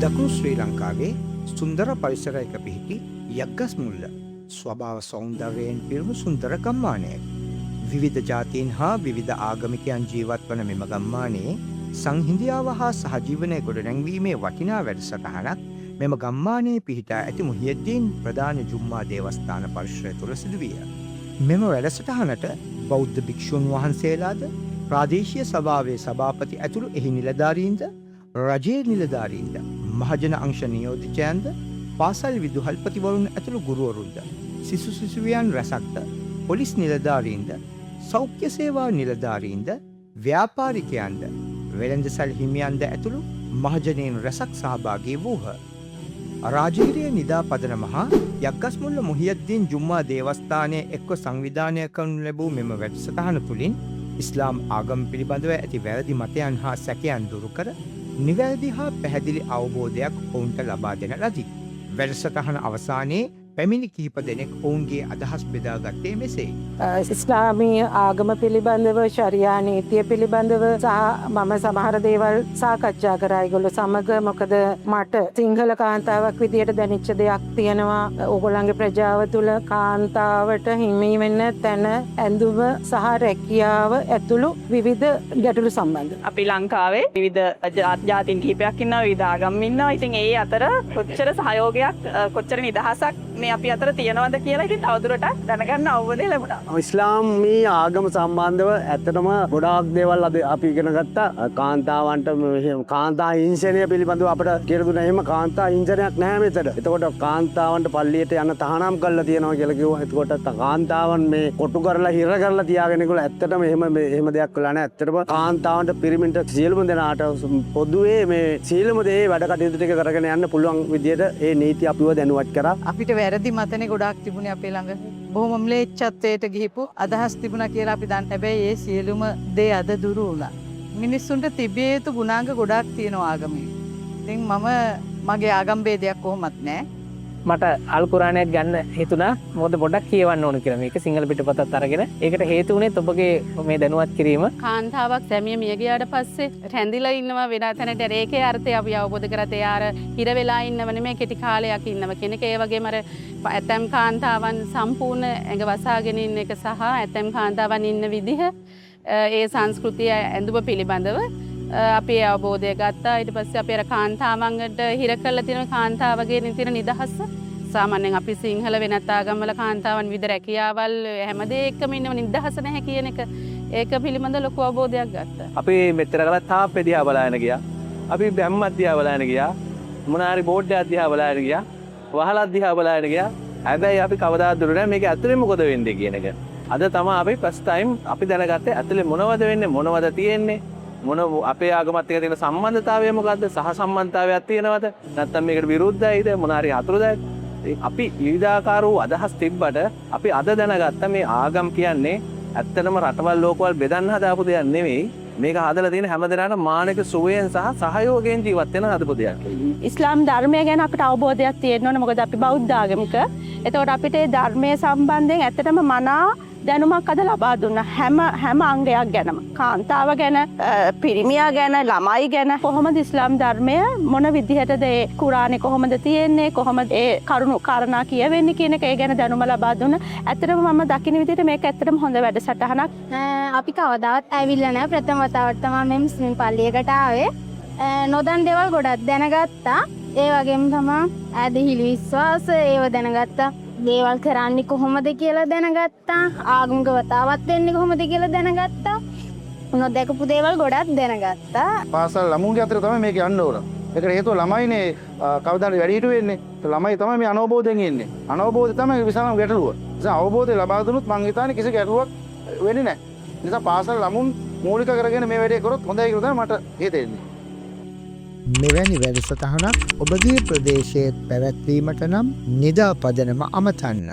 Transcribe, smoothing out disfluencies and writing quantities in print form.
දකුණු ශ්‍රී ලංකාවේ සුන්දර පරිසරයක පිහිටි යක්ගස් මුල්ල ස්වභාව සෞන්දර්යයෙන් පිරුණු සුන්දර ගම්මානයක්. විවිධ ජාතීන් හා විවිධ ආගමිකයන් ජීවත් වන මෙම ගම්මානයේ සංහිඳියාව හා සහජීවනය ගොඩනැංවීමේ වටිනා වැඩසටහනක් මෙම ගම්මානයේ පිහිටා ඇති මුහියද්දීන් ප්‍රධාන ජුම්මා දේවස්ථාන පරිශ්‍රය තුළ සිදුවිය. මෙම වැඩසටහනට බෞද්ධ භික්ෂූන් වහන්සේලාද ප්‍රාදේශීය සභාවේ සභාපති ඇතුළු එහි නිලධාරීන්ද රජයේ නිලධාරීන්ද මහජන අංශ නියෝජිතයන්ද පාසල් විදුහල්පතිවරුන් ඇතුළු ගුරුවරුන්ද සිසු සිසුවියන් රැසක්ද පොලිස් නිලධාරීන්ද සෞඛ්‍ය සේවා නිලධාරීන්ද ව්‍යාපාරිකයන්ද වෙළඳසල් හිමියන්ද ඇතුළු මහජනයින් රැසක් සහභාගී වූහ. රාජීරිය නිදාපදන මහා යක්ගස්මුල්ල මුහියද්දීන් ජුම්මා දේවස්ථානයේ එක්ව සංවිධානය කරනු ලැබූ මෙම වැඩසටහන තුළින් ඉස්ලාම් ආගම පිළිබඳව ඇති වැරදි මතයන් හා සැකයන් දුරු කර නිවැරදි හා පැහැදිලි අවබෝධයක් ඔවුන්ට ලබා දෙන ලදී. වැඩසටහන අවසානයේ පැමිණි කිහිප දෙනෙක් ඔවුන්ගේ අදහස් බෙදාගත්තේ මෙසේ. ඉස්ලාමීය ආගම පිළිබඳව ශරියා නීතිය පිළිබඳව සහ මම සමහර දේවල් සාකච්ඡා කරා ඒගොල්ලෝ සමග. මොකද මට සිංහල කාන්තාවක් විදියට දැනෙච්ච දෙයක් තියෙනවා. ඕගොල්ලන්ගේ ප්‍රජාව තුළ කාන්තාවට හිමි වෙන තැන ඇඳුම සහ රැකියාව ඇතුළු විවිධ ගැටලු සම්බන්ධ. අපි ලංකාවේ විවිධ ජාතීන් කිහිපයක් ඉන්නවා, විවිධ ආගම් ඉන්නවා. ඉතින් ඒ අතර කොච්චර සහයෝගයක් කොච්චර නිදහසක් මේ අපි අතර තියෙනවද කියලා ඉතින් තවදුරටත් දැනගන්න අවබෝධය ලැබුණා. ඉස්ලාමී ආගම සම්බන්ධව ඇත්තටම ගොඩාක් දේවල් අද අපි ඉගෙන ගත්තා. කාන්තාවන්ට කාන්තා හිංසනය පිළිබඳව අපිට කියලා දුන්නා. එහෙම කාන්තා හිංසනයක් නැහැ මෙතන. එතකොට කාන්තාවන්ට පල්ලියට යන්න තහනම් කරලා තියෙනවා කියලා කිව්වා. එතකොට කාන්තාවන් මේ කොටු කරලා හිර කරලා තියාගෙන ඒගොල්ලෝ ඇත්තටම එහෙම දෙයක් කළා නැහැ. ඇත්තටම කාන්තාවන්ට පිරිමින්ට සියලුම දෙනාට පොදුවේ මේ සියලුම දේ වැඩ කටයුතු ටික කරගෙන යන්න පුළුවන් විදියට ඒ නීති අපිව දැනුවත් කරා. අපිට වැරදි මතනේ ගොඩාක් තිබුණේ අපේ ළඟ. බොහොම ම්ලේච්ඡත්වයට ගිහිපු අදහස් තිබුණා කියලා අපි දන්න. හැබැයි ඒ සියලුම දේ අද දුරු වුණා. මිනිස්සුන්ට තිබිය යුතු ගුණාංග ගොඩාක් තියෙනවා ආගමේ. ඉතින් මම මගේ ආගම් ભેදයක් කොහොමත් නැහැ. මට අල් කුරානයක් ගන්න හිතුණා. මොකද පොඩ්ඩක් කියවන්න ඕන කියලා. මේක සිංහල පිටපතත් අරගෙන. ඒකට හේතු වුණේ ඔබගේ මේ දැනුවත් කිරීම. කාන්තාවක් සැමිය මිය ගියාට පස්සේ රැඳිලා ඉන්නවා වෙන තැනට. ඒකේ අර්ථය අපි අවබෝධ කරගත්ත. ඒ අර හිර වෙලා ඉන්නව නෙමෙයි, කෙටි කාලයක් ඉන්නව කියන එක. ඒ වගේම අර ඇතැම් කාන්තාවන් සම්පූර්ණ ඇඟ වසාගෙන ඉන්න එක සහ ඇතැම් කාන්තාවන් ඉන්න විදිහ ඒ සංස්කෘතිය ඇඳුම පිළිබඳව අපි අවබෝධය ගත්තා. ඊට පස්සේ අපි අර කාන්තාවන්ට හිර කරලා තියෙන කාන්තාවගේ තියෙන නිදහස සාමාන්‍යයෙන් අපි සිංහල වෙනත් ආගම්වල කාන්තාවන් විවිධ රැකියාවල් හැමදේ එක්කම ඉන්නව නිදහස නැහැ කියන එක. ඒක පිළිබඳ ලොකු අවබෝධයක් ගත්තා. අපි මෙච්චර කලක් තාප්පේ දිහා බලාගෙන ගියා. අපි බැම්මක් දිහා බලාගෙන ගියා. මොනාරි බෝඩ් එකක් දිහා බලාගෙන ගියා. වහලක් දිහා බලාගෙන ගියා. හැබැයි අපි කවදාවත් දුරු නැහැ මේක ඇතුලේ මොකද වෙන්නේ කියන එක. අද තමයි අපි ෆස්ට් ටයිම් අපි දැනගත්තේ ඇතුලේ මොනවද වෙන්නේ, මොනවද තියෙන්නේ, අපේ ආගමත් එක්ක තියෙන සම්බන්ධතාවය මොකද්ද, සහ සම්බන්ධතාවයක් තියෙනවද, නැත්නම් මේකට විරුද්ධයිද, මොනාරි අතුරුදයිද. අපි විවිධාකාර වූ අදහස් තිබ්බට අපි අද දැනගත්ත මේ ආගම් කියන්නේ ඇත්තටම රටවල් ලෝකවල් බෙදන්න හදාපු දෙයක් නෙවෙයි. මේක හදලා තියෙන හැමදෙනාටම මානසික සුවයෙන් සහ සහයෝගයෙන් ජීවත් වෙන හදපු දෙයක්. ඉස්ලාම් ධර්මය ගැන අපිට අවබෝධයක් තියෙන්න ඕනේ. මොකද අපි බෞද්ධ ආගමික. එතකොට අපිට ඒ ධර්මයේ සම්බන්ධයෙන් ඇත්තටම මනා දැනුමක් අද ලබා දුන්නා. හැම අංගයක් ගැනම. කාන්තාව ගැන, පිරිමියා ගැන, ළමයි ගැන කොහොමද ඉස්ලාම් ධර්මය මොන විදිහටද ඒ කුරානේ කොහොමද තියෙන්නේ, කොහොමද ඒ කරුණු කාරණා කියවෙන්නේ කියන එක ඒ ගැන දැනුම ලබා දුන්නා. ඇත්තටම මම දකින්න විදිහට මේක ඇත්තටම හොඳ වැඩසටහනක්. අපි කවදාවත් ඇවිල්ලා නැහැ. ප්‍රථම වතාවට තමයි මේ මුස්ලිම් පල්ලියකට ආවේ. නොදන්න දේවල් ගොඩක් දැනගත්තා. ඒ වගේම තමයි ඇදහිලි විශ්වාස ඒව දැනගත්තා. දේවල් කරන්නේ කොහොමද කියලා දැනගත්තා. ආගමික වතාවත් වෙන්නේ කොහොමද කියලා දැනගත්තා. නොදැකපු දේවල් ගොඩක් දැනගත්තා. පාසල් ළමුන්ගේ අතර තමයි මේක යන්න ඕන. ඒකට හේතුව ළමයිනේ කවදාද වැඩිහිටු වෙන්නේ. ළමයි තමයි මේ අනවබෝධයෙන් ඉන්නේ. අනවබෝධය තමයි විශාලම ගැටලුව. නිසා අවබෝධය ලබා දුන්නොත් මං හිතන්නේ කිසි ගැටලුවක් වෙන්නේ නැහැ. නිසා පාසල් ළමුන් මූලික කරගෙන මේ වැඩේ කරොත් හොඳයි කියලා තමයි මට හිතෙන්නේ. මෙවැනි වැඩසටහනක් ඔබගේ ප්‍රදේශයේ පැවැත්වීමට නම් නිදාපදනම අමතන්න.